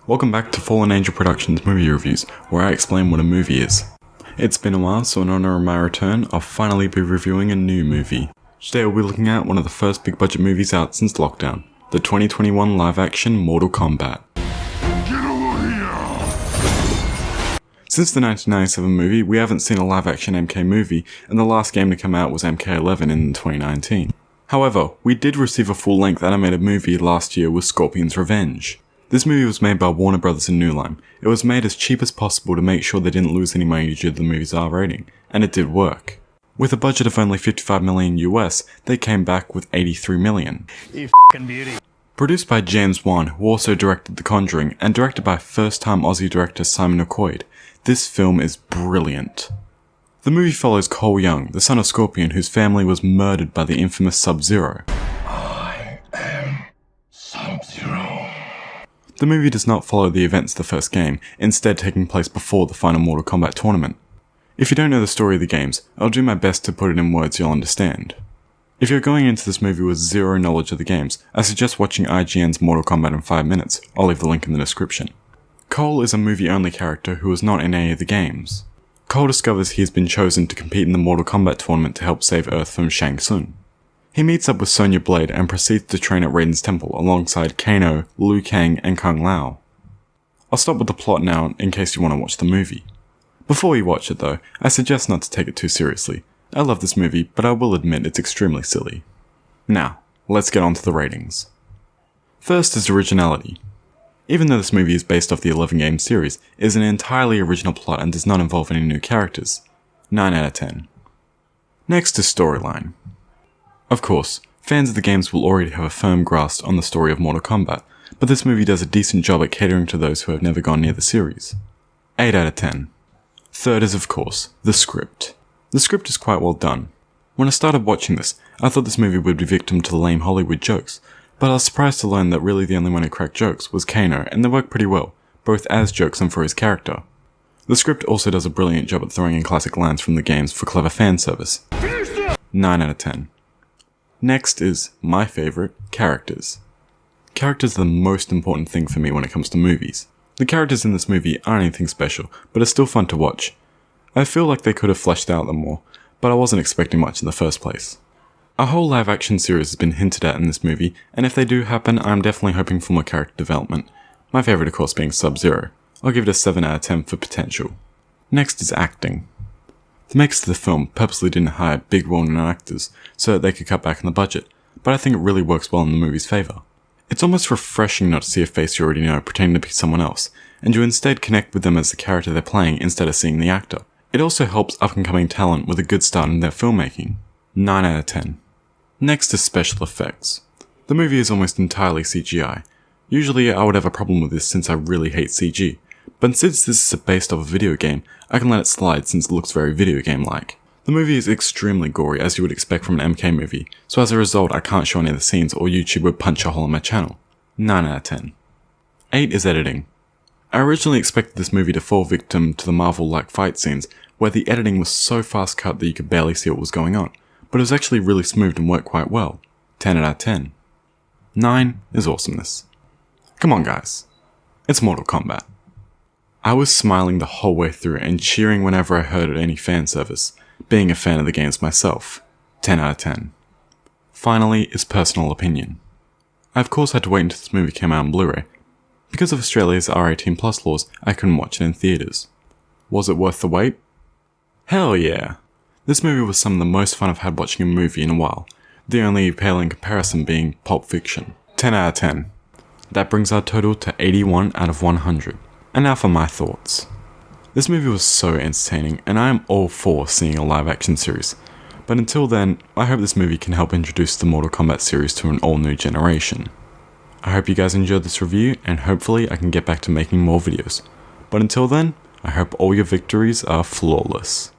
Welcome back to Fallen Angel Productions movie reviews, where I explain what a movie is. It's been a while, so in honor of my return, I'll finally be reviewing a new movie. Today we'll be looking at one of the first big budget movies out since lockdown, the 2021 live-action Mortal Kombat. Since the 1997 movie, we haven't seen a live-action MK movie, and the last game to come out was MK11 in 2019. However, we did receive a full-length animated movie last year with Scorpion's Revenge. This movie was made by Warner Bros. And New Line. It was made as cheap as possible to make sure they didn't lose any money due to the movie's R rating, and it did work. With a budget of only $55 million US, they came back with $83 million. You f***ing beauty. Produced by James Wan, who also directed The Conjuring, and directed by first-time Aussie director Simon Ackroyd, this film is brilliant. The movie follows Cole Young, the son of Scorpion, whose family was murdered by the infamous Sub-Zero. I am Sub-Zero. The movie does not follow the events of the first game, instead taking place before the final Mortal Kombat tournament. If you don't know the story of the games, I'll do my best to put it in words you'll understand. If you're going into this movie with zero knowledge of the games, I suggest watching IGN's Mortal Kombat in 5 minutes. I'll leave the link in the description. Cole is a movie-only character who is not in any of the games. Cole discovers he has been chosen to compete in the Mortal Kombat tournament to help save Earth from Shang Tsung. He meets up with Sonya Blade and proceeds to train at Raiden's temple alongside Kano, Liu Kang, and Kung Lao. I'll stop with the plot now in case you want to watch the movie. Before you watch it though, I suggest not to take it too seriously. I love this movie, but I will admit it's extremely silly. Now, let's get on to the ratings. First is originality. Even though this movie is based off the 11-game series, it is an entirely original plot and does not involve any new characters. 9 out of 10. Next is storyline. Of course, fans of the games will already have a firm grasp on the story of Mortal Kombat, but this movie does a decent job at catering to those who have never gone near the series. 8 out of 10. Third is, of course, the script. The script is quite well done. When I started watching this, I thought this movie would be victim to the lame Hollywood jokes, but I was surprised to learn that really the only one who cracked jokes was Kano, and they work pretty well, both as jokes and for his character. The script also does a brilliant job at throwing in classic lines from the games for clever fan service. 9 out of 10. Next is, my favourite, characters. Characters are the most important thing for me when it comes to movies. The characters in this movie aren't anything special, but are still fun to watch. I feel like they could have fleshed out them more, but I wasn't expecting much in the first place. A whole live action series has been hinted at in this movie, and if they do happen, I'm definitely hoping for more character development. My favourite of course being Sub-Zero. I'll give it a 7 out of 10 for potential. Next is acting. The makers of the film purposely didn't hire big well-known actors so that they could cut back on the budget, but I think it really works well in the movie's favour. It's almost refreshing not to see a face you already know pretending to be someone else, and you instead connect with them as the character they're playing instead of seeing the actor. It also helps up-and-coming talent with a good start in their filmmaking. 9 out of 10. Next is special effects. The movie is almost entirely CGI. Usually I would have a problem with this since I really hate CG, but since this is based off a video game, I can let it slide since it looks very video game-like. The movie is extremely gory as you would expect from an MK movie, so as a result I can't show any of the scenes or YouTube would punch a hole in my channel. 9 out of 10. 8 is editing. I originally expected this movie to fall victim to the Marvel-like fight scenes, where the editing was so fast cut that you could barely see what was going on, but it was actually really smooth and worked quite well. 10 out of 10. 9 is awesomeness. Come on guys, it's Mortal Kombat. I was smiling the whole way through and cheering whenever I heard any fan service, being a fan of the games myself. 10 out of 10. Finally is personal opinion. I of course had to wait until this movie came out on Blu-ray. Because of Australia's R18+ laws, I couldn't watch it in theatres. Was it worth the wait? Hell yeah! This movie was some of the most fun I've had watching a movie in a while, the only pale in comparison being Pulp Fiction. 10 out of 10. That brings our total to 81 out of 100. And now for my thoughts. This movie was so entertaining, and I am all for seeing a live action series. But until then, I hope this movie can help introduce the Mortal Kombat series to an all new generation. I hope you guys enjoyed this review, and hopefully I can get back to making more videos. But until then, I hope all your victories are flawless.